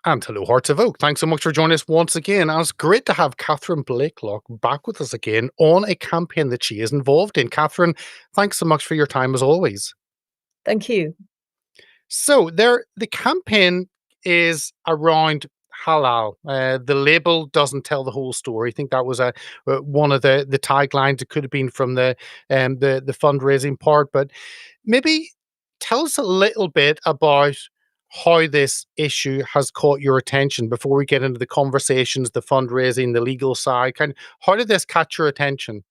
And hello, Hearts of Oak. Thanks so much for joining us once again. And it's great to have Catherine Blaiklock back with us again on a campaign that she is involved in. Catherine, thanks so much for your time as always. Thank you. So the campaign is around halal. The label doesn't tell the whole story. I think that was one of the taglines. It could have been from the fundraising part, but maybe tell us a little bit about how this issue has caught your attention before we get into the conversations, the fundraising, the legal side. How did this catch your attention?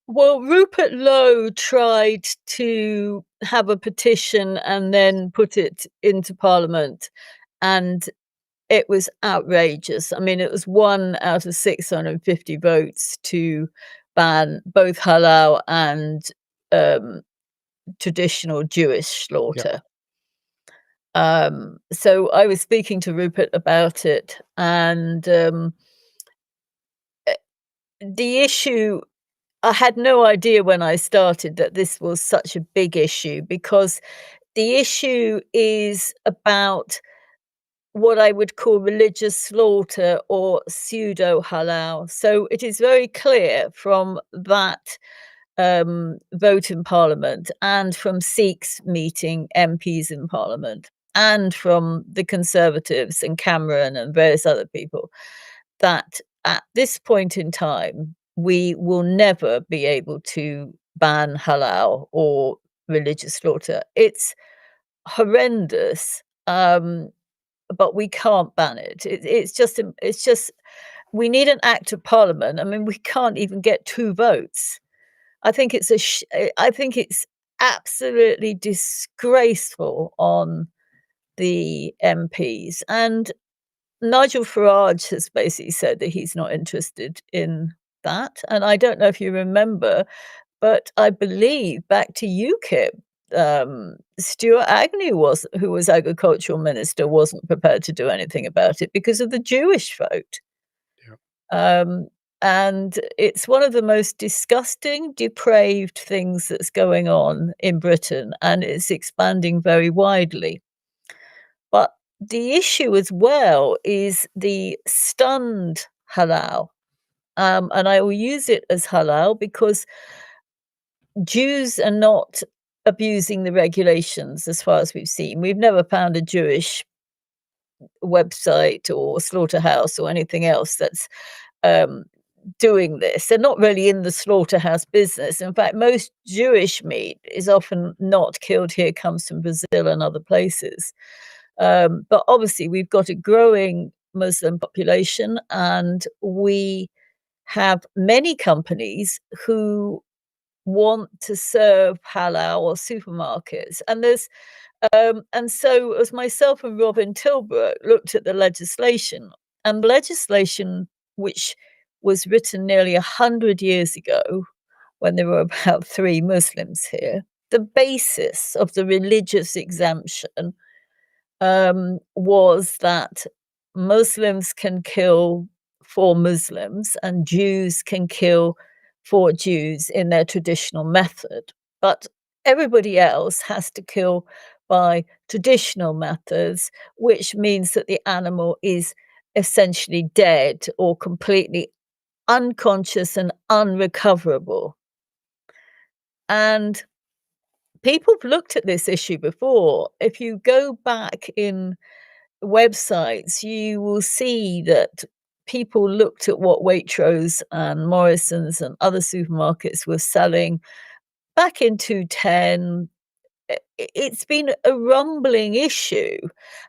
Well, Rupert Lowe tried to have a petition and then put it into Parliament, and it was outrageous. I mean, it was 1 out of 650 votes to ban both halal and um, traditional Jewish Yeah. slaughter. So I was speaking to Rupert about it, and the issue I had no idea when I started that this was such a big issue because the issue is about what I would call religious slaughter or pseudo halal. So it is very clear from that vote in Parliament and from Sikhs meeting MPs in Parliament and from the Conservatives and Cameron and various other people that at this point in time, we will never be able to ban halal or religious slaughter. It's horrendous, but we can't ban it. It's just we need an act of parliament. I mean, we can't even get 2 votes. I think it's absolutely disgraceful on the MPs, and Nigel Farage has basically said that he's not interested in that, and I don't know if you remember, but I believe back to UKIP, Stuart Agnew who was agricultural minister, wasn't prepared to do anything about it because of the Jewish vote. Yeah. Um, and it's one of the most disgusting, depraved things that's going on in Britain, and it's expanding very widely. But the issue as well is the stunned halal. And I will use it as halal because Jews are not abusing the regulations as far as we've seen. We've never found a Jewish website or slaughterhouse or anything else that's um, doing this. They're not really in the slaughterhouse business. In fact, most Jewish meat is often not killed here, comes from Brazil and other places. But obviously, we've got a growing Muslim population, and we have many companies who want to serve halal or supermarkets. And so as myself and Robin Tilbrook looked at the legislation, and legislation which was written nearly 100 years ago when there were about 3 Muslims here, the basis of the religious exemption was that Muslims can kill for Muslims and Jews can kill for Jews in their traditional method. But everybody else has to kill by traditional methods, which means that the animal is essentially dead or completely unconscious and unrecoverable. And people have looked at this issue before. If you go back in websites, you will see that people looked at what Waitrose and Morrisons and other supermarkets were selling back in 2010. It's been a rumbling issue.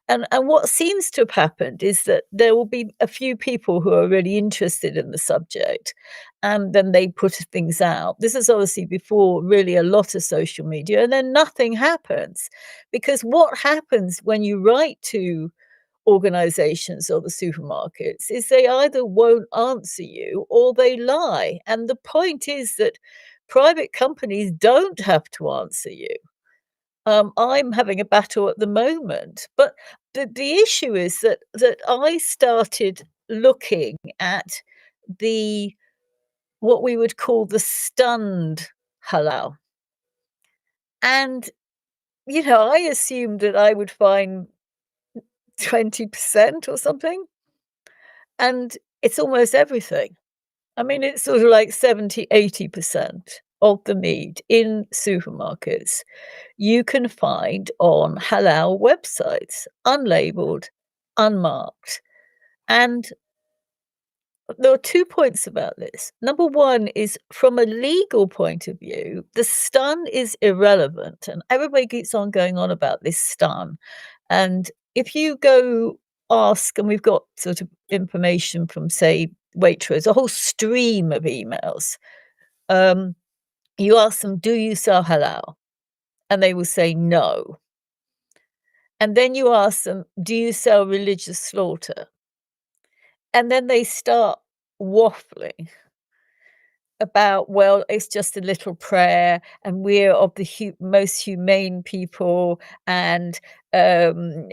And what seems to have happened is that there will be a few people who are really interested in the subject, and then they put things out. This is obviously before really a lot of social media, and then nothing happens. Because what happens when you write to organizations or the supermarkets is they either won't answer you or they lie. And the point is that private companies don't have to answer you. I'm having a battle at the moment, but the issue is that I started looking at the what we would call the stunned halal. And I assumed that I would find 20% or something, and it's almost everything. I mean, it's sort of like 70-80% of the meat in supermarkets you can find on halal websites, unlabeled, unmarked. And there are 2 points about this. Number 1 is from a legal point of view, the stun is irrelevant, and everybody keeps on going on about this stun. And if you go ask, and we've got sort of information from, say, Waitrose, a whole stream of emails. Um, you ask them, "Do you sell halal?" And they will say, "No." And then you ask them, "Do you sell religious slaughter?" And then they start waffling about, "Well, it's just a little prayer, and we're of the most humane people, and, um,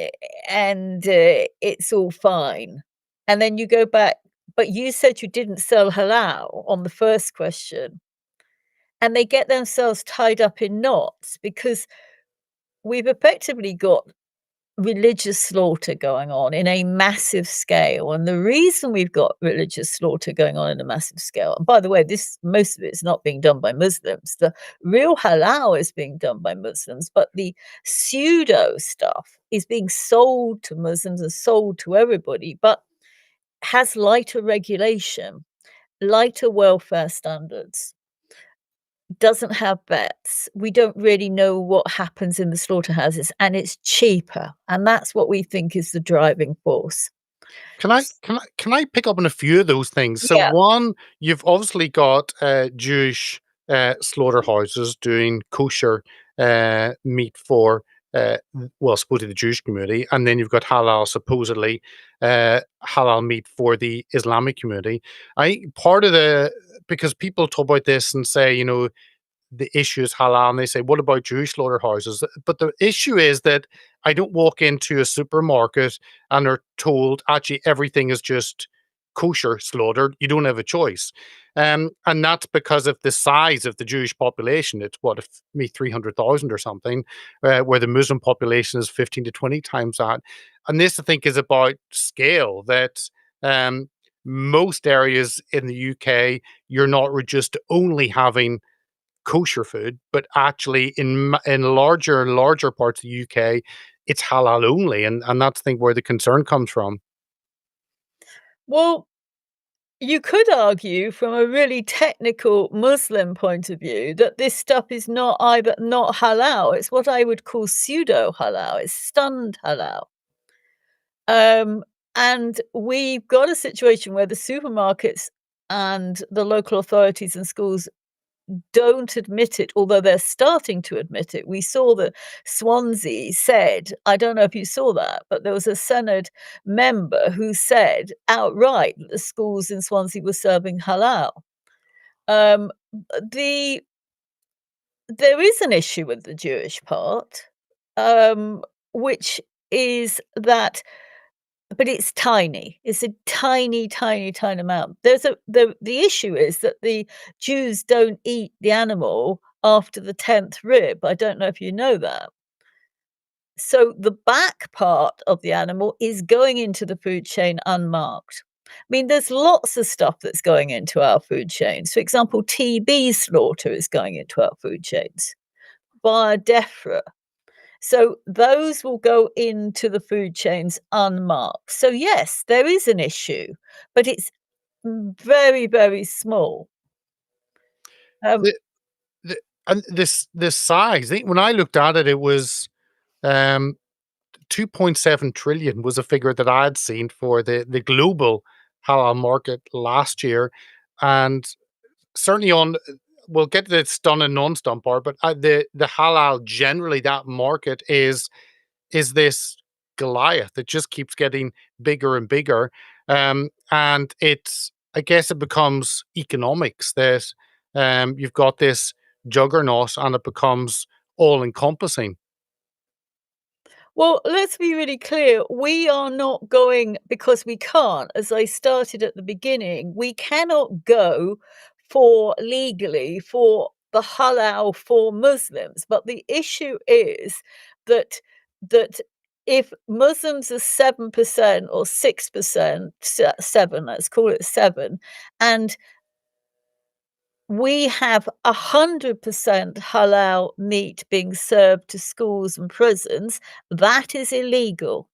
it's all fine." And then you go back, "But you said you didn't sell halal," on the first question, and they get themselves tied up in knots because we've effectively got religious slaughter going on in a massive scale. And the reason we've got religious slaughter going on in a massive scale, and by the way, this most of it is not being done by Muslims. The real halal is being done by Muslims, but the pseudo stuff is being sold to Muslims and sold to everybody, but has lighter regulation, lighter welfare standards, doesn't have vets. We don't really know what happens in the slaughterhouses, and it's cheaper, and that's what we think is the driving force. Can I pick up on a few of those things? So Yeah. one, you've obviously got Jewish slaughterhouses doing kosher meat for well, supposedly the Jewish community, and then you've got halal, supposedly halal meat for the Islamic community. I think part of the because people talk about this and say, the issue is halal, and they say, "What about Jewish slaughterhouses?" But the issue is that I don't walk into a supermarket and are told, "Actually, everything is just kosher slaughtered. You don't have a choice." And that's because of the size of the Jewish population. It's what, if me 300,000 or something, where the Muslim population is 15 to 20 times that. And this, I think, is about scale. That um, most areas in the UK, you're not just only having kosher food, but actually in larger and larger parts of the UK, it's halal only, and that's, I think, where the concern comes from. Well, you could argue from a really technical Muslim point of view that this stuff is not halal, it's what I would call pseudo halal, it's stunned halal. Um, and we've got a situation where the supermarkets and the local authorities and schools don't admit it, although they're starting to admit it. We saw that Swansea said, I don't know if you saw that, but there was a Senate member who said outright that the schools in Swansea were serving halal. Um, the There is an issue with the Jewish part, um, which is that but it's tiny. It's a tiny, tiny, tiny amount. The issue is that the Jews don't eat the animal after the 10th rib. I don't know if you know that. So the back part of the animal is going into the food chain unmarked. I mean, there's lots of stuff that's going into our food chains. For example, TB slaughter is going into our food chains via DEFRA. So those will go into the food chains unmarked. So yes, there is an issue, but it's very, very small. Um, The, and this size, I think when I looked at it, it was um, 2.7 trillion was a figure that I had seen for the global halal market last year, and certainly on. We'll get to the stun and non-stun part, but the halal generally, that market is this Goliath that just keeps getting bigger and bigger. And it's, I guess it becomes economics that you've got this juggernaut and it becomes all encompassing. well, let's be really clear. We are not going because we can't, as I started at the beginning, we cannot go for legally for the halal for Muslims. But the issue is that that if Muslims are 7% or 6%, 7, let's call it 7, and we have 100% halal meat being served to schools and prisons, that is illegal.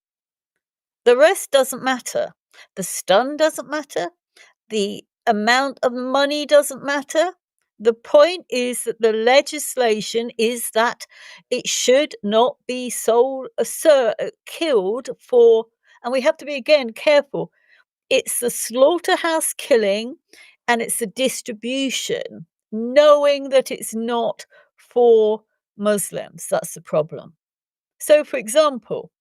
The rest doesn't matter. The stun doesn't matter. The amount of money doesn't matter. The point is that the legislation is that it should not be sold, killed for, and we have to be again careful. It's the slaughterhouse killing and it's the distribution, knowing that it's not for Muslims. That's the problem. So, for example,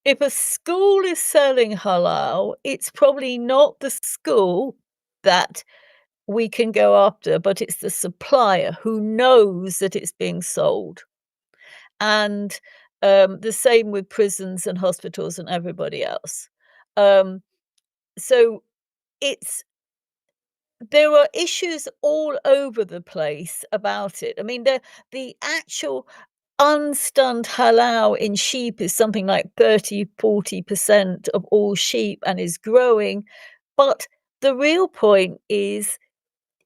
if a school is selling halal, it's probably not the school that we can go after, but it's the supplier who knows that it's being sold. And the same with prisons and hospitals and everybody else. Um, so it's there are issues all over the place about it. I mean, the actual unstunned halal in sheep is something like 30-40% of all sheep and is growing. But the real point is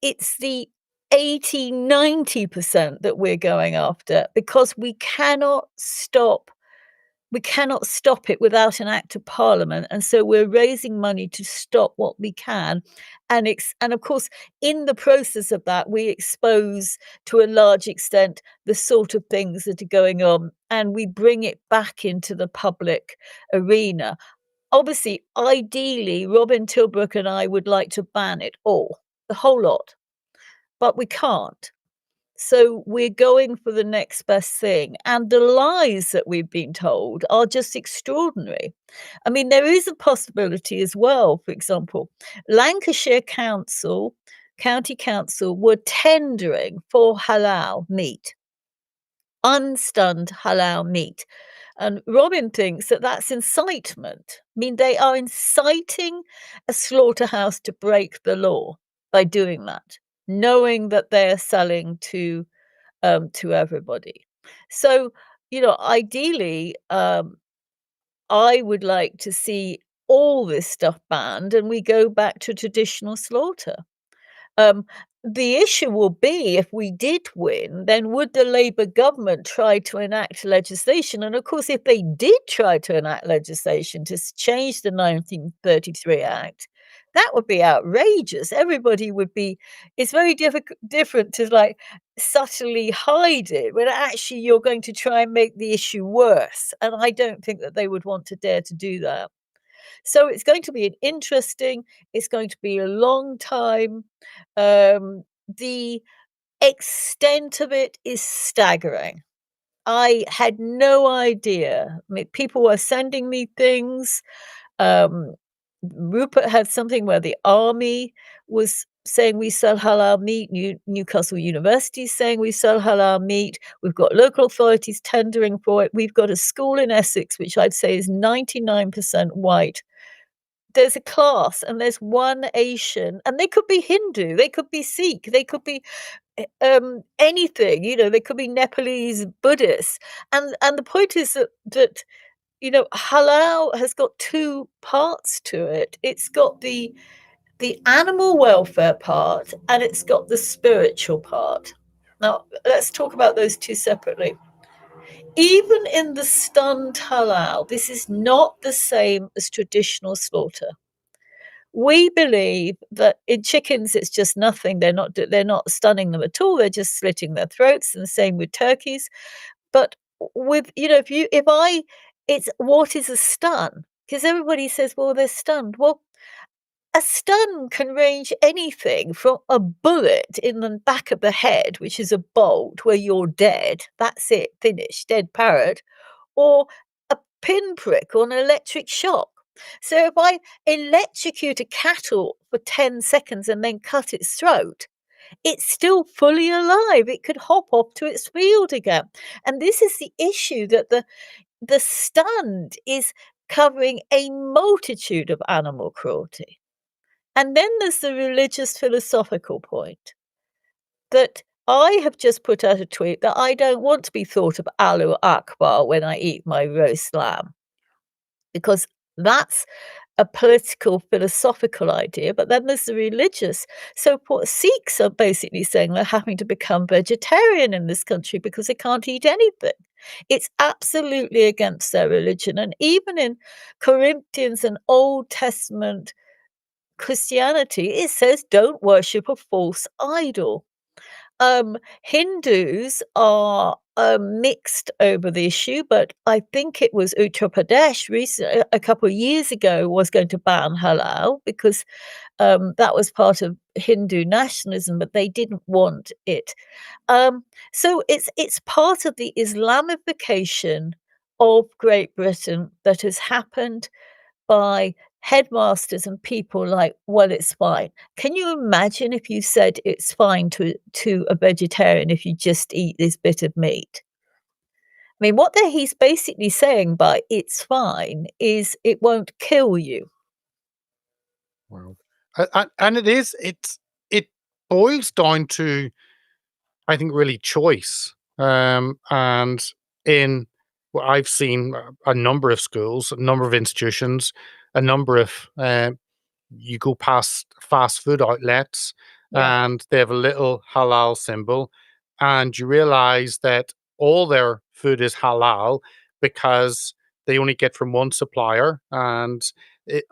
it's the 80-90% that we're going after because we cannot stop it without an act of parliament, and so we're raising money to stop what we can, and of course, in the process of that, we expose to a large extent the sort of things that are going on, and we bring it back into the public arena. Obviously, ideally, Robin Tilbrook and I would like to ban it all, the whole lot, but we can't. So we're going for the next best thing. And the lies that we've been told are just extraordinary. I mean, there is a possibility as well. For example, Lancashire Council, County Council, were tendering for halal meat, unstunned halal meat. And Robin thinks that that's incitement. I mean, they are inciting a slaughterhouse to break the law by doing that, knowing that they're selling to everybody. So, ideally, I would like to see all this stuff banned and we go back to traditional slaughter. Um, the issue will be if we did win, then would the Labour government try to enact legislation? And of course, if they did try to enact legislation to change the 1933 Act, that would be outrageous. Everybody would be, it's very different to like subtly hide it when actually you're going to try and make the issue worse. And I don't think that they would want to dare to do that. So it's going to be an interesting, it's going to be a long time. The extent of it is staggering. I had no idea. I mean, people were sending me things. Um, Rupert had something where the army was saying we sell halal meat. Newcastle University is saying we sell halal meat. We've got local authorities tendering for it. We've got a school in Essex, which I'd say is 99% white. There's a class and there's one Asian, and they could be Hindu, they could be Sikh, they could be anything, they could be Nepalese Buddhists. And the point is that halal has got two parts to it. It's got the animal welfare part and it's got the spiritual part. Now, let's talk about those two separately. Even in the stunned halal, this is not the same as traditional slaughter. We believe that in chickens, it's just nothing. They're not stunning them at all. They're just slitting their throats, and the same with turkeys. But with if I it's what is a stun? Because everybody says, well, they're stunned. Well, a stun can range anything from a bullet in the back of the head, which is a bolt where you're dead. That's it, finished, dead parrot, or a pinprick or an electric shock. So if I electrocute a cattle for 10 seconds and then cut its throat, it's still fully alive. It could hop off to its field again. And this is the issue that the stunned is covering a multitude of animal cruelty. And then there's the religious philosophical point that I have just put out a tweet that I don't want to be thought of Allahu Akbar when I eat my roast lamb, because that's a political, philosophical idea, but then there's the religious. So what Sikhs are basically saying, they're having to become vegetarian in this country because they can't eat anything. It's absolutely against their religion. And even in Corinthians and Old Testament Christianity, it says don't worship a false idol. Hindus are, mixed over the issue, but I think it was Uttar Pradesh a couple of years ago was going to ban halal because, that was part of Hindu nationalism, but they didn't want it. So it's part of the Islamification of Great Britain that has happened by headmasters and people like, "Well, it's fine." Can you imagine if you said it's fine to a vegetarian if you just eat this bit of meat? I mean, he's basically saying by "it's fine" is it won't kill you. Wow. And it boils down to, I think, really choice. And in what I've seen, a number of schools, a number of institutions, a number of you go past fast food outlets Yeah. and they have a little halal symbol, and you realize that all their food is halal because they only get from one supplier, and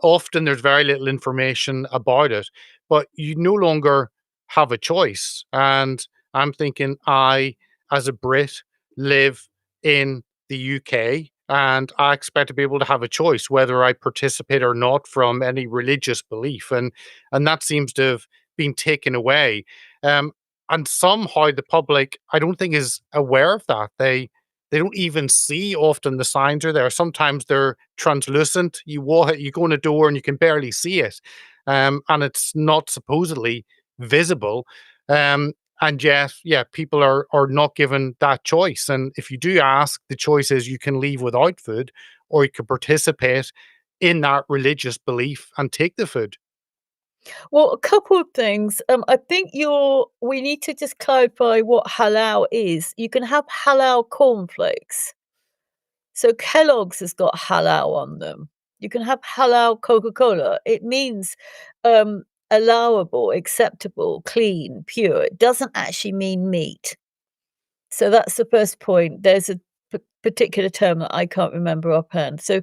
often there's very little information about it, but you no longer have a choice. And I'm thinking, I, as a Brit, live in the UK, and I expect to be able to have a choice whether I participate or not from any religious belief, and that seems to have been taken away. Um, and somehow the public, I don't think, is aware of that. They don't even see often the signs are there. Sometimes they're translucent. You go in a door and you can barely see it, and it's not supposedly visible. Um, and yet, yeah, people are not given that choice. And if you do ask, the choice is you can leave without food, or you can participate in that religious belief and take the food. Well, a couple of things. I think we need to just clarify what halal is. You can have halal cornflakes. So Kellogg's has got halal on them. You can have halal Coca-Cola. It means, allowable, acceptable, clean, pure. It doesn't actually mean meat. So that's the first point. There's a particular term that I can't remember offhand. So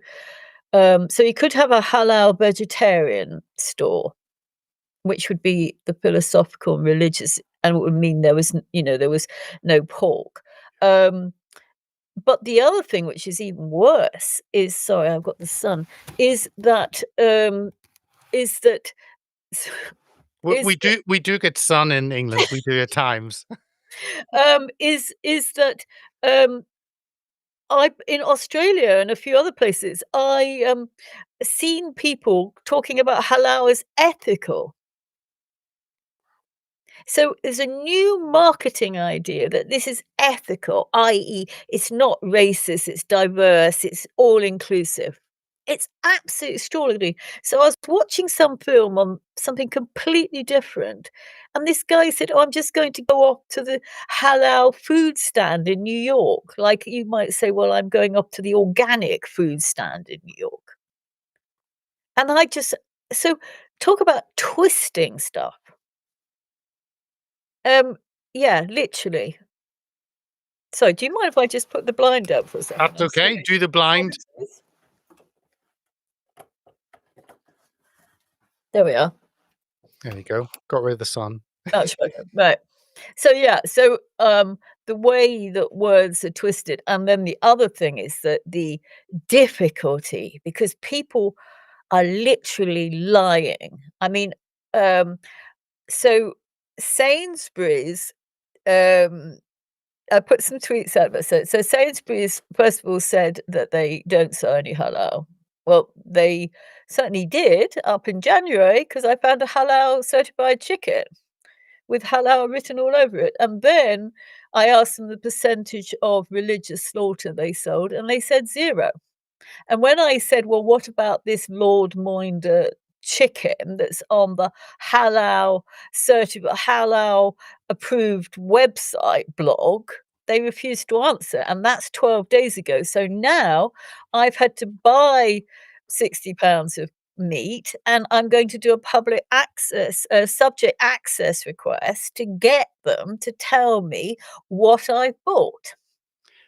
you could have a halal vegetarian store, which would be the philosophical and religious, and it would mean there was no pork. Um, but the other thing, which is even worse, is sorry, I've got the sun, is that, is that is We do get sun in England. We do at times. is that, um, I in Australia and a few other places, seen people talking about halal as ethical. So there's a new marketing idea that this is ethical, i.e., it's not racist, it's diverse, it's all inclusive. It's absolutely extraordinary. So I was watching some film on something completely different, and this guy said, "Oh, I'm just going to go off to the halal food stand in New York." Like you might say, "Well, I'm going off to the organic food stand in New York." And I just so talk about twisting stuff. Um, yeah, literally. Sorry, do you mind if I just put the blind up for a second? That's I'm okay. sorry. Do the blind. Apologies. There we are. There you go. Got rid of the sun. Much better. Right. So yeah, the way that words are twisted, and then the other thing is that the difficulty, because people are literally lying. I mean, um, so Sainsbury's, um I put some tweets out about it. So Sainsbury's, first of all, said that they don't sell any halal. Well, they certainly did up in January because I found a halal certified chicken with halal written all over it. And then I asked them the percentage of religious slaughter they sold, and they said zero. And when I said, "Well, what about this Lord Moinder chicken that's on the halal approved website blog, they refused to answer, and that's 12 days ago. So now I've had to buy £60 of meat, and I'm going to do a public access, subject access request to get them to tell me what I bought.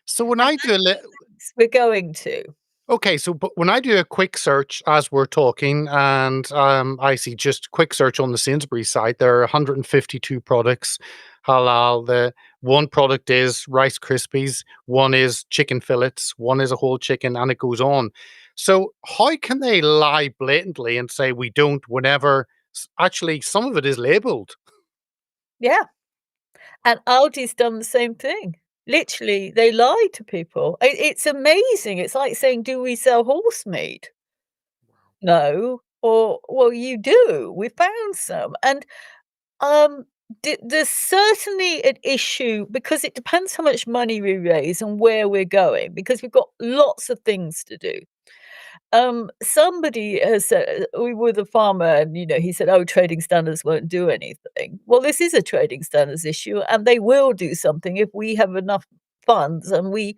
So when And I do a li that's we're going to. Okay, so but when I do a quick search as we're talking, and I see just quick search on the Sainsbury's site, there are 152 products halal. The one product is Rice Krispies, one is chicken fillets, one is a whole chicken, and it goes on. So how can they lie blatantly and say we don't whenever actually some of it is labeled? Yeah, and Aldi's done the same thing. Literally, they lie to people. It's amazing. It's like saying, "Do we sell horse meat?" "No." Or, "Well, you do. We found some." And, um, there's certainly an issue because it depends how much money we raise and where we're going, because we've got lots of things to do. Somebody has said we were the farmer and, he said, "Oh, trading standards won't do anything." Well, this is a trading standards issue, and they will do something if we have enough funds and we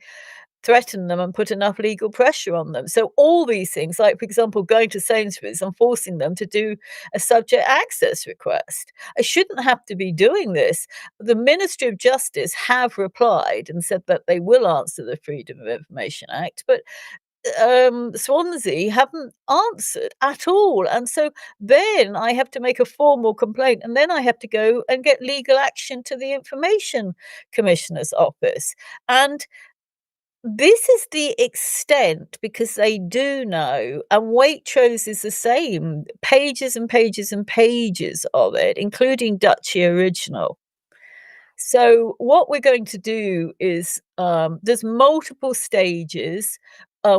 threaten them and put enough legal pressure on them. So all these things, like, for example, going to Sainsbury's and forcing them to do a subject access request. I shouldn't have to be doing this. The Ministry of Justice have replied and said that they will answer the Freedom of Information Act, but Swansea haven't answered at all. And so then I have to make a formal complaint, and then I have to go and get legal action to the Information Commissioner's office. And this is the extent because they do know, and Waitrose is the same, pages and pages and pages of it, including Duchy Original. So what we're going to do is, there's multiple stages.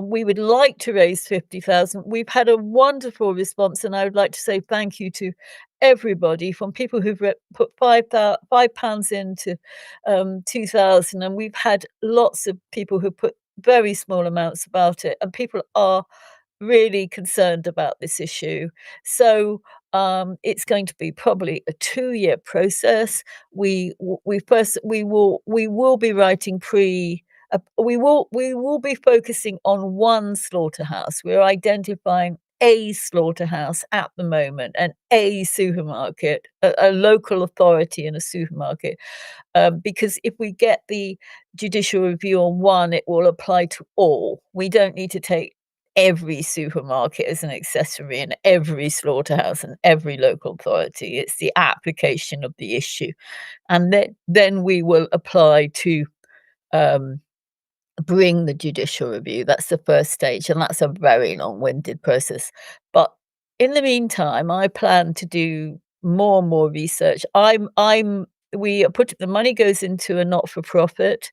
We would like to raise 50,000. We've had a wonderful response, and I would like to say thank you to everybody from people who've put £5 into 2,000, and we've had lots of people who put very small amounts about it, and people are really concerned about this issue. So it's going to be probably a 2-year process. We will be writing we will be focusing on one slaughterhouse. We're identifying a slaughterhouse at the moment and a supermarket, a local authority and a supermarket. Because if we get the judicial review on one, it will apply to all. We don't need to take every supermarket as an accessory and every slaughterhouse and every local authority. It's the application of the issue. And then we will apply to um, bring the judicial review. That's the first stage, and that's a very long-winded process. But in the meantime, I plan to do more and more research. I'm we put the money goes into a not-for-profit.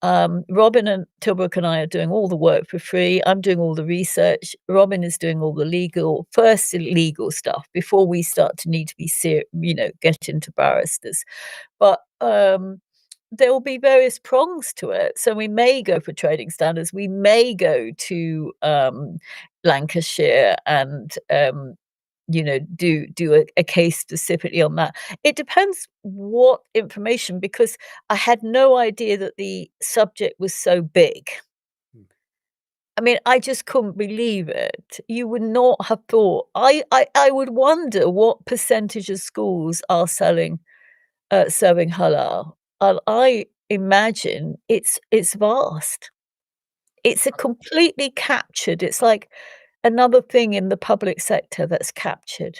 Robin and Tilbrook and I are doing all the work for free. I'm doing all the research. Robin is doing all the legal stuff before we start to need to be get into barristers. But there will be various prongs to it. So we may go for trading standards. We may go to Lancashire and do a case specifically on that. It depends what information, because I had no idea that the subject was so big. Hmm. I mean, I just couldn't believe it. You would not have thought. I would wonder what percentage of schools are serving halal. I imagine it's vast. It's a completely captured. It's like another thing in the public sector that's captured.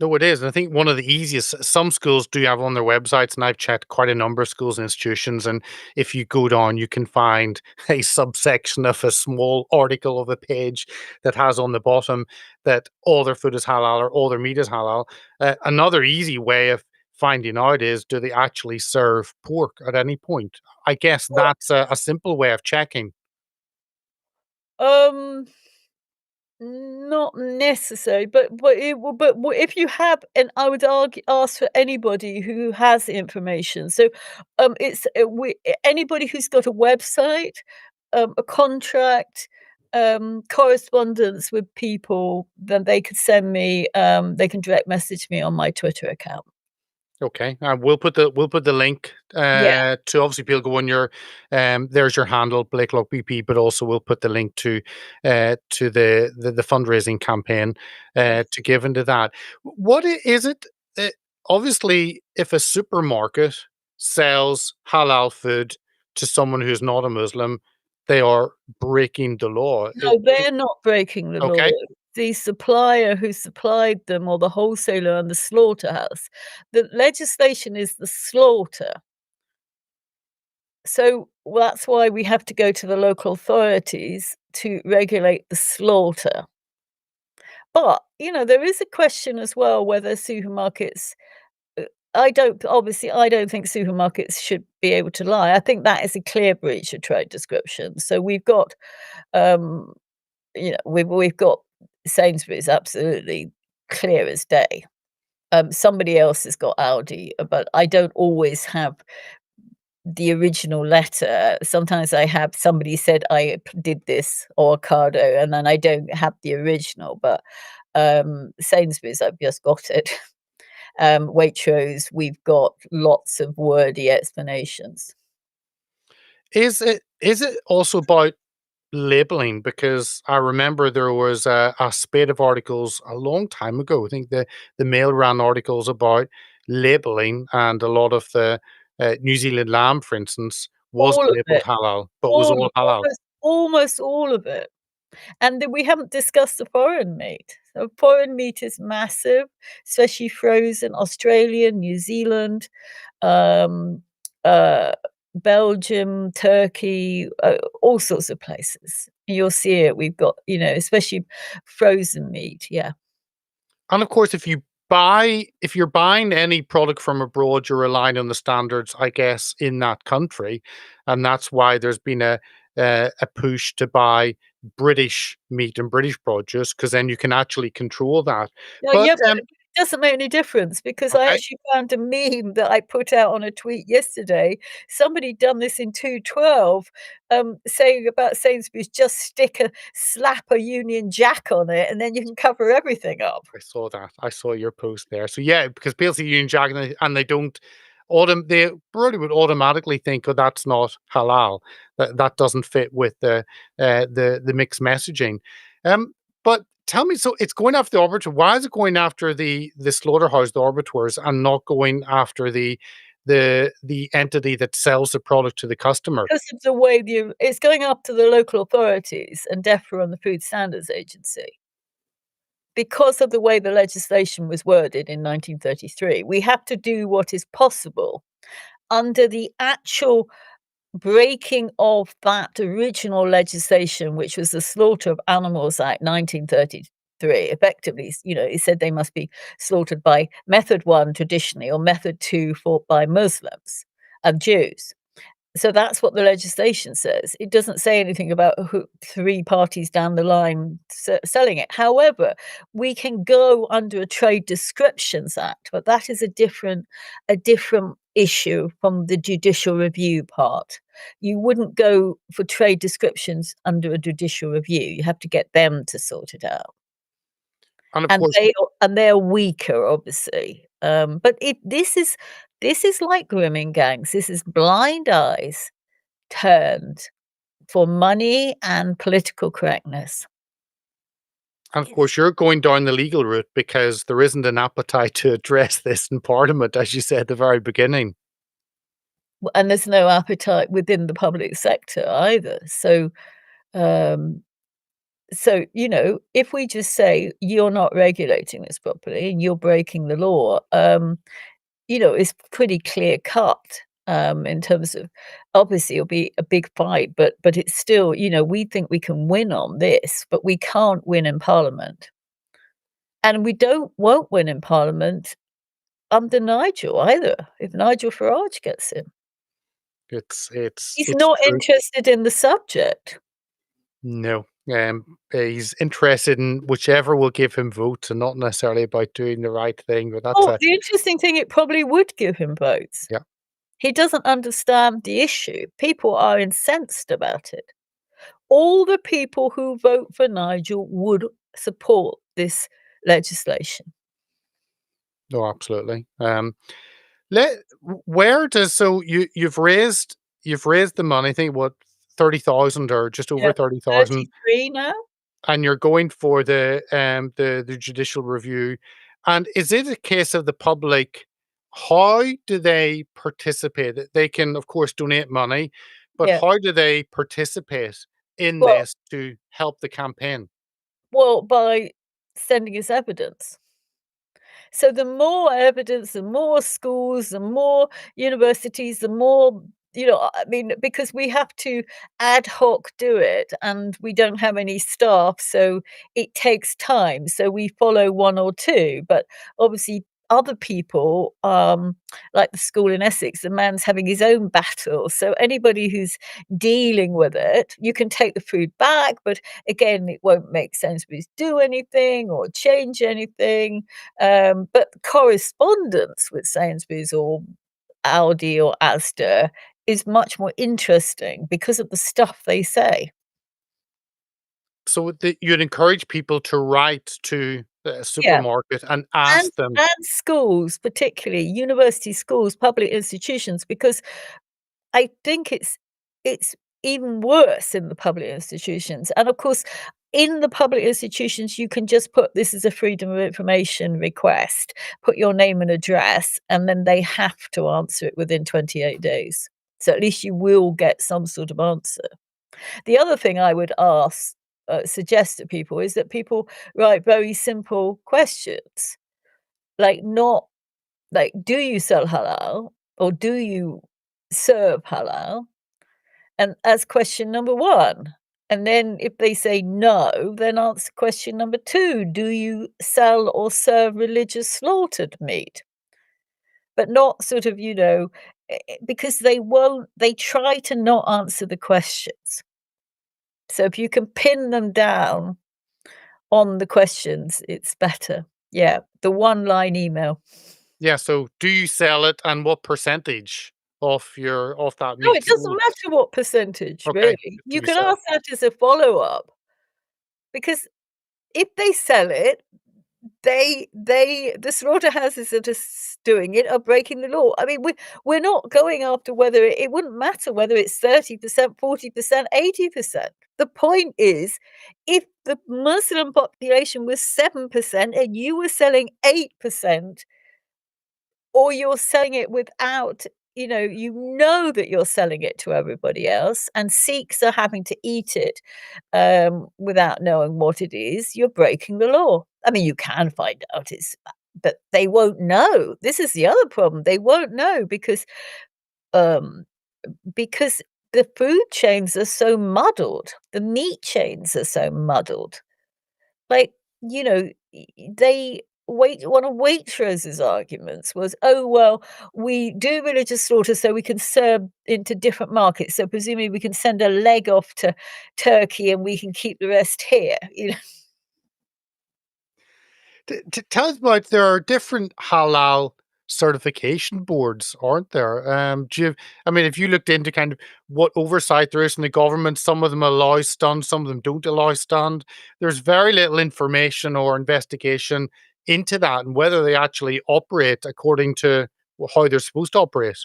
No, it is. And I think one of the easiest, some schools do have on their websites, and I've checked quite a number of schools and institutions. And if you go down, you can find a subsection of a small article of a page that has on the bottom that all their food is halal or all their meat is halal. Another easy way of finding out is, do they actually serve pork at any point? I guess that's a simple way of checking. Um, Not necessary, but if you have, and I would ask for anybody who has information. So, it's anybody who's got a website, a contract. correspondence with people, then they could send me, they can direct message me on my Twitter account. Okay, we'll put the link Yeah, to obviously people go on your there's your handle Blaiklock BP, but also we'll put the link to the fundraising campaign yes. to give into that. Is it? Uh, Obviously, if a supermarket sells halal food to someone who's not a Muslim, they are breaking the law. No, they're not breaking the law. Okay, The supplier who supplied them or the wholesaler and the slaughterhouse. The legislation is the slaughter. So, that's why we have to go to the local authorities to regulate the slaughter. But, there is a question as well whether supermarkets I don't think supermarkets should be able to lie. I think that is a clear breach of trade description. So we've got, um, we've got Sainsbury's absolutely clear as day. Somebody else has got Aldi, but I don't always have the original letter. Sometimes I have somebody said did this avocado, and then I don't have the original. But Sainsbury's, I've just got it. Waitrose, we've got lots of wordy explanations. is it also about labeling? Because I remember there was a spate of articles a long time ago. I think the Mail ran articles about labeling, and a lot of the New Zealand lamb, for instance, was All of labeled it, halal, but was all all halal. almost all of it. And then we haven't discussed the foreign meat. So foreign meat is massive, especially frozen, Australia, New Zealand, um, uh, Belgium, Turkey, all sorts of places. You'll see it. We've got, especially frozen meat. Yeah. And of course, if you're buying any product from abroad, you're relying on the standards, I guess, in that country, and that's why there's been a push to buy British meat and British produce, because then you can actually control that. No, But yeah, but it doesn't make any difference because I okay, actually found a meme that I put out on a tweet yesterday. Somebody done this in 212, saying about Sainsbury's, just slap a Union Jack on it, and then you can cover everything up. I saw that. I saw your post there. So yeah, because people see Union Jack and they don't they probably would automatically think, oh, that's not halal. That doesn't fit with the mixed messaging. But tell me, so it's going after the arbiter. Why is it going after the slaughterhouse, the arbiters, and not going after the entity that sells the product to the customer? Because of the way it's going up to the local authorities and DEFRA and the Food Standards Agency. Because of the way the legislation was worded in 1933, we have to do what is possible under the actual breaking of that original legislation, which was the Slaughter of Animals Act 1933. Effectively, it said they must be slaughtered by method one traditionally or method two fought by Muslims and Jews. So that's what the legislation says. It doesn't say anything about who 3 parties down the line selling it. However, we can go under a Trade Descriptions Act, but that is a different issue from the judicial review part. You wouldn't go for trade descriptions under a judicial review. You have to get them to sort it out. And of And course, they're weaker, obviously. But this is like grooming gangs. This is blind eyes turned for money and political correctness. It's you're going down the legal route because there isn't an appetite to address this in Parliament, as you said at the very beginning. and there's no appetite within the public sector either. Um, if we just say you're not regulating this properly and you're breaking the law, it's pretty clear cut, in terms of obviously it'll be a big fight, but it's still, we think we can win on this, but we can't win in Parliament. And we won't win in Parliament under Nigel either, if Nigel Farage gets in. He's It's not true. interested in the subject. No. He's interested in whichever will give him votes and not necessarily about doing the right thing. But that's Oh, a the interesting thing, it probably would give him votes. yeah. He doesn't understand the issue. People are incensed about it. all the people who vote for Nigel would support this legislation. No, absolutely. Let where does so you've raised the money. I think what 30,000 or just Yeah, over 30,000, 33 now? and you're going for the judicial review. And is it a case of the public? How do they participate? They can, of course, donate money, but Yeah. how do they participate in Well this to help the campaign? well, by sending us evidence. So the more evidence, the more schools, the more universities, the more, I mean, because we have to ad hoc do it and we don't have any staff, so it takes time. So we follow one or two, but obviously other people, like the school in Essex, the man's having his own battle. So anybody who's dealing with it, you can take the food back, but again, it won't make Sainsbury's do anything or change anything. But correspondence with Sainsbury's or Aldi or Asda is much more interesting because of the stuff they say. So you'd encourage people to write to a Yeah, supermarket and and ask them. and schools, particularly university schools, public institutions, because I think it's even worse in the public institutions, and of course, in the public institutions, you can just put, "This is a freedom of information request," put your name and address, and then they have to answer it within 28 days. So at least you will get some sort of answer. The other thing I would suggest to people is that people write very simple questions, like not like, "Do you sell halal?" or "Do you serve halal?" And as question number 1. And then if they say no, then answer question number 2. Do you sell or serve religious slaughtered meat? But not sort of, because they try to not answer the questions. So if you can pin them down on the questions, it's better. Yeah, the one-line email. Yeah, so do you sell it and what percentage of that No, meat it doesn't sold? matter what percentage, Okay, really. do You you can sell? ask that as a follow-up because if they sell it, the slaughterhouses that are doing it are breaking the law. I mean, we're not going after whether it wouldn't matter whether it's 30%, 40%, 80%. The point is, if the Muslim population was 7% and you were selling 8%, or you're selling it without, you know that you're selling it to everybody else, and Sikhs are having to eat it without knowing what it is, you're breaking the law. I mean, you can find out but they won't know. This is the other problem. They won't know um, because the food chains are so muddled. The meat chains are so muddled. Like, they wait one of Waitros's arguments was, "Oh, well, we do religious slaughter so we can serve into different markets, so presumably we can send a leg off to Turkey and we can keep the rest here," Tell us about, there are different halal certification boards, aren't there? I mean, if you looked into kind of what oversight there is in the government, some of them allow stunt, some of them don't allow stunt. There's very little information or investigation into that and whether they actually operate according to how they're supposed to operate.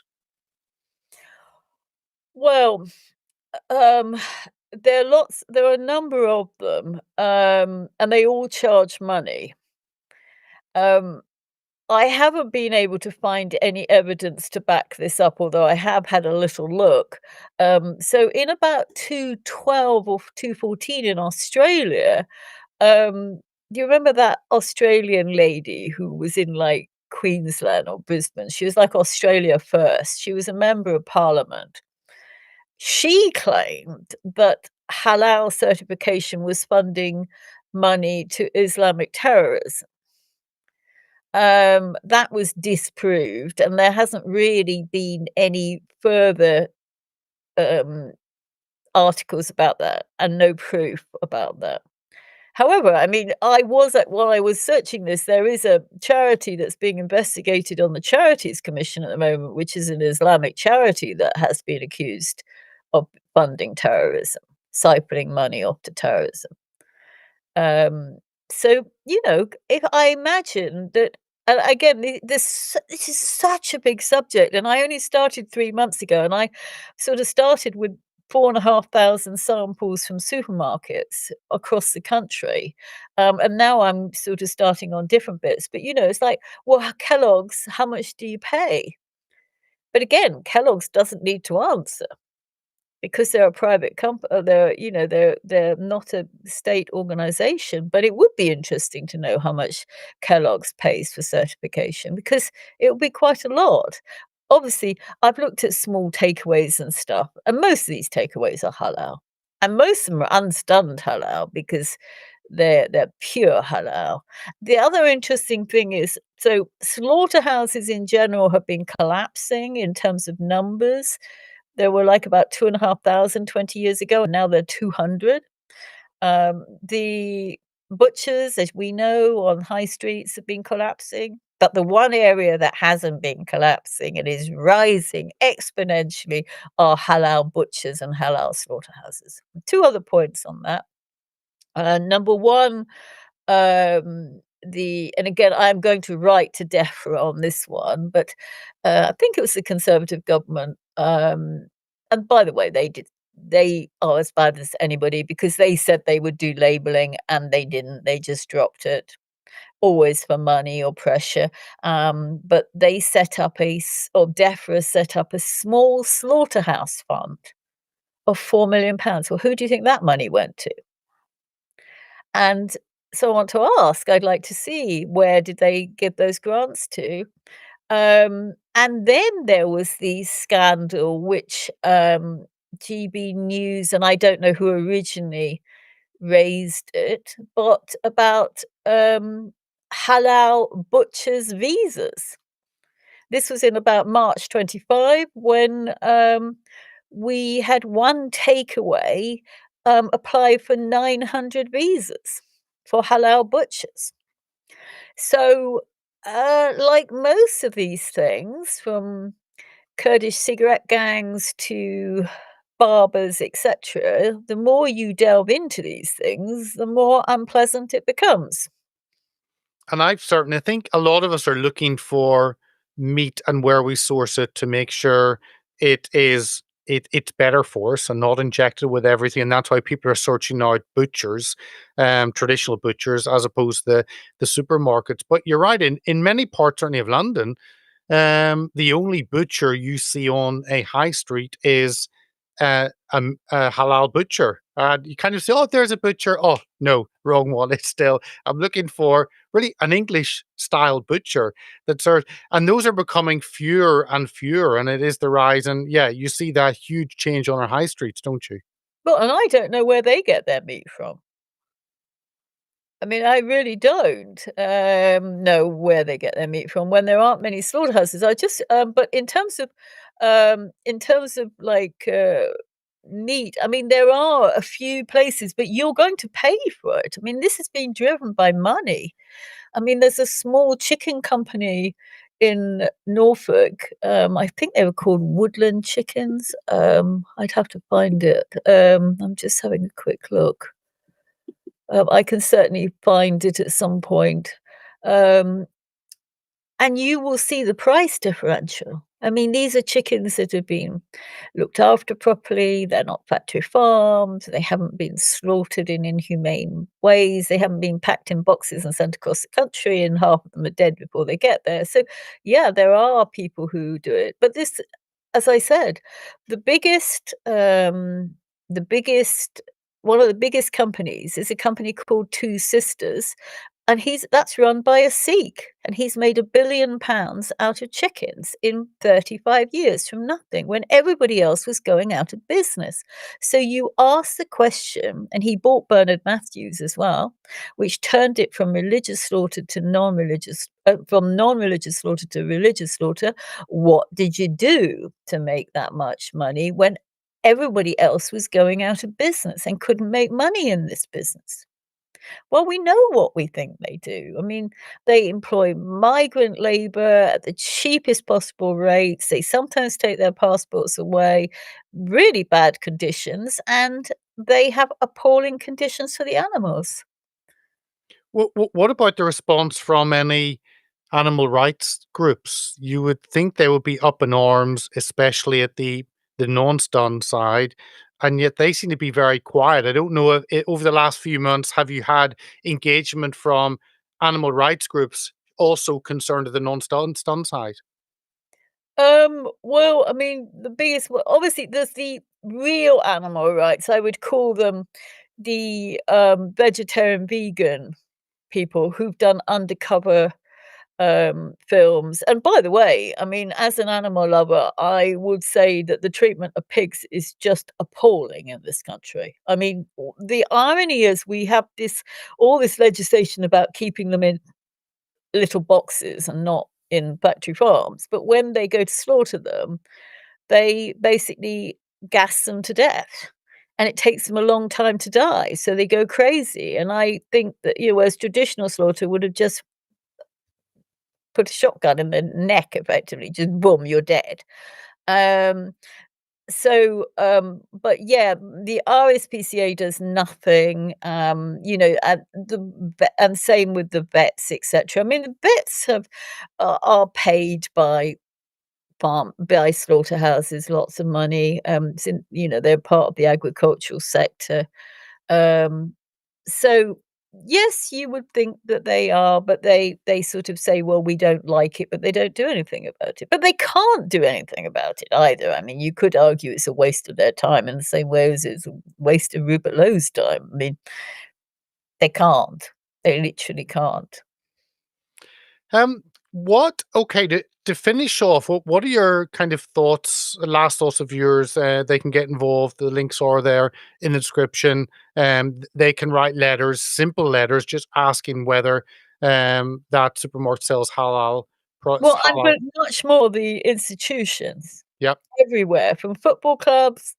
Well, um, there are a number of them, and they all charge money. Um I haven't been able to find any evidence to back this up, although I have had a little look. So in about 2012 or 2014 in Australia, do you remember that Australian lady who was in like Queensland or Brisbane? She was like Australia First. She was a member of parliament. She claimed that halal certification was funding money to Islamic terrorism. That was disproved, and there hasn't really been any further, um, articles about that and no proof about that. However, I mean, while I was searching this, there is a charity that's being investigated on the Charities Commission at the moment, which is an Islamic charity that has been accused of funding terrorism. siphoning money off to terrorism. Um, so, if I imagine that, and again, this is such a big subject, and I only started 3 months ago, and I sort of started with 4,500 samples from supermarkets across the country, and now I'm sort of starting on different bits, but, it's like, well, Kellogg's, how much do you pay? But again, Kellogg's doesn't need to answer. Because they're a private they're not a state organization, but it would be interesting to know how much Kellogg's pays for certification because it would be quite a lot. Obviously, I've looked at small takeaways and stuff, and most of these takeaways are halal, and most of them are unstunned halal because they're pure halal. The other interesting thing is, so slaughterhouses in general have been collapsing in terms of numbers. There were, like, about 2,500 20 years ago, and now they're 200. The butchers, as we know, on high streets have been collapsing, but the one area that hasn't been collapsing and is rising exponentially are halal butchers and halal slaughterhouses. 2 other points on that. Number 1, and again, I'm going to write to DEFRA on this one, but, I think it was the Conservative government, and by the way, they are as bad as anybody because they said they would do labeling and they didn't, they just dropped it, always for money or pressure, but they set up or DEFRA set up a small slaughterhouse fund of £4 million. Well, who do you think that money went to? And so I want to ask, I'd like to see where did they give those grants to? And then there was the scandal which, GB News, and I don't know who originally raised it, but about, halal butchers' visas. This was in about March 25 when, we had one takeaway, apply for 900 visas for halal butchers. So, like most of these things, from Kurdish cigarette gangs to barbers, etc., the more you delve into these things, the more unpleasant it becomes. And I think a lot of us are looking for meat and where we source it to make sure it's better for us and not injected with everything. And that's why people are searching out butchers, traditional butchers, as opposed to the supermarkets. But you're right, in many parts, certainly of London, the only butcher you see on a high street is a halal butcher. And you kind of say, "Oh, there's a butcher." Oh, no, wrong one. It's still I'm looking for really an English style butcher that serves, and those are becoming fewer and fewer, and it is the rise. And yeah, you see that huge change on our high streets, don't you? Well, and I don't know where they get their meat from. I mean, I really don't, know where they get their meat from when there aren't many slaughterhouses. But in terms of like, meat, I mean, there are a few places, but you're going to pay for it. I mean, this has been driven by money. I mean, there's a small chicken company in Norfolk. I think they were called Woodland Chickens. I'd have to find it. I'm just having a quick look. I can certainly find it at some point. Um, and you will see the price differential. I mean, these are chickens that have been looked after properly. They're not factory farmed. They haven't been slaughtered in inhumane ways. They haven't been packed in boxes and sent across the country, and half of them are dead before they get there. So, yeah, there are people who do it. But this, as I said, the biggest, the biggest, one of the biggest companies is a company called Two Sisters, and that's run by a Sikh, and he's made £1 billion out of chickens in 35 years from nothing when everybody else was going out of business. So you ask the question, and he bought Bernard Matthews as well, which turned it from religious slaughter to non-religious, from non-religious slaughter to religious slaughter. What did you do to make that much money when everybody else was going out of business and couldn't make money in this business? Well, we know what we think they do. I mean, they employ migrant labor at the cheapest possible rates. They sometimes take their passports away, really bad conditions, and they have appalling conditions for the animals. What about the response from any animal rights groups? You would think they would be up in arms, especially at the non-stun side, and yet they seem to be very quiet. I don't know if over the last few months, have you had engagement from animal rights groups also concerned at the non-stun side? Well, I mean, the biggest well, obviously, there's the real animal rights. I would call them the, vegetarian vegan people who've done undercover, films. And by the way, I mean, as an animal lover, I would say that the treatment of pigs is just appalling in this country. I mean, the irony is we have all this legislation about keeping them in little boxes and not in factory farms, but when they go to slaughter them, they basically gas them to death, and it takes them a long time to die, so they go crazy, and I think that, whereas traditional slaughter would have just put a shotgun in the neck effectively, just boom, you're dead. Um, but yeah, the RSPCA does nothing, and same with the vets, etc. I mean, the vets are paid by slaughterhouses lots of money, they're part of the agricultural sector. Um, so, yes, you would think that they are, but they sort of say, "Well, we don't like it," but they don't do anything about it. But they can't do anything about it either. I mean, you could argue it's a waste of their time in the same way as it's a waste of Rupert Lowe's time. I mean, they can't. They literally can't. Um, what okay, to finish off, what are your kind of thoughts, last thoughts of yours? They can get involved. The links are there in the description. They can write letters, simple letters, just asking whether that supermarket sells Well, I'm halal. but much more the institutions Yep, everywhere, from football clubs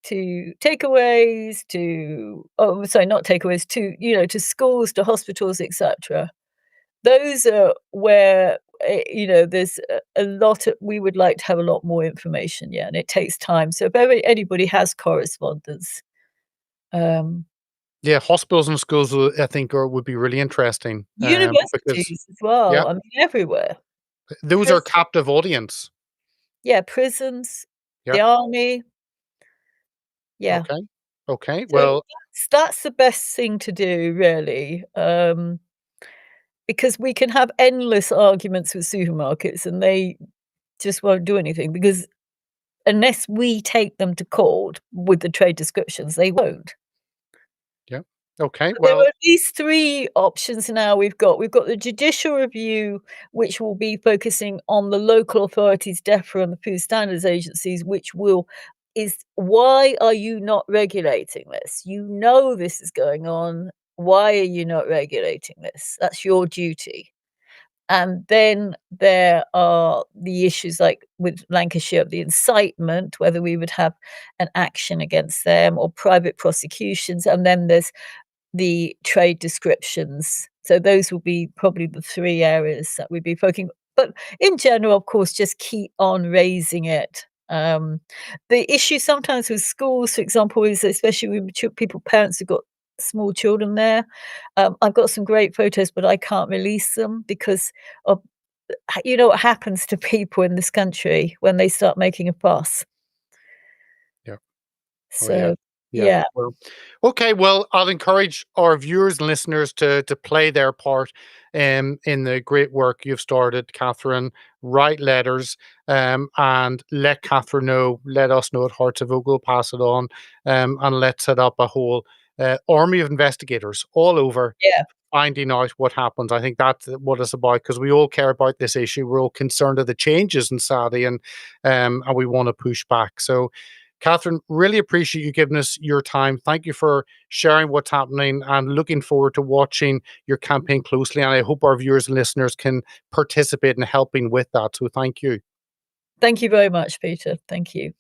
to takeaways to sorry, not takeaways, to schools, to hospitals, etcetera. Those are where, there's a lot of we would like to have a lot more information, yeah, and it takes time. So if anybody has correspondence, um, yeah. Hospitals and schools, I think, would be really interesting. Because universities as yeah, well, I mean, everywhere. those are Pris captive audience. Yeah, prisons, the Yep. army, yeah. Okay. Okay. So Well, that's the best thing to do, really, because we can have endless arguments with supermarkets, and they just won't do anything because unless we take them to court with the trade descriptions, they won't. yeah. Okay. So there are Well, at least 3 options now we've got the judicial review, which will be focusing on the local authorities, DEFRA and the food standards agencies, which will is why are you not regulating this? You know this is going on. Why are you not regulating this? That's your duty. And then there are the issues like with Lancashire, the incitement, whether we would have an action against them or private prosecutions. And then there's the trade descriptions. So those will be probably the 3 areas that we'd be focusing. But in general, of course, just keep on raising it. The issue sometimes with schools, for example, is especially with parents who've got small children there. I've got some great photos, but I can't release them because of you know what happens to people in this country when they start making a fuss. yeah. Oh, yeah. So, Yeah. yeah, Well, okay. Well, I'll encourage our viewers and listeners to play their part in the great work you've started, Catherine. Write letters and let Catherine know, let us know at Hearts of Oak. We'll pass it on and let's set up a whole army of investigators all over yeah. finding out what happens. I think that's what it's about because we all care about this issue. We're all concerned of the changes in Saudi and we want to push back. So, Catherine, really appreciate you giving us your time. Thank you for sharing what's happening and looking forward to watching your campaign closely. And I hope our viewers and listeners can participate in helping with that. So, thank you. Thank you very much, Peter. Thank you.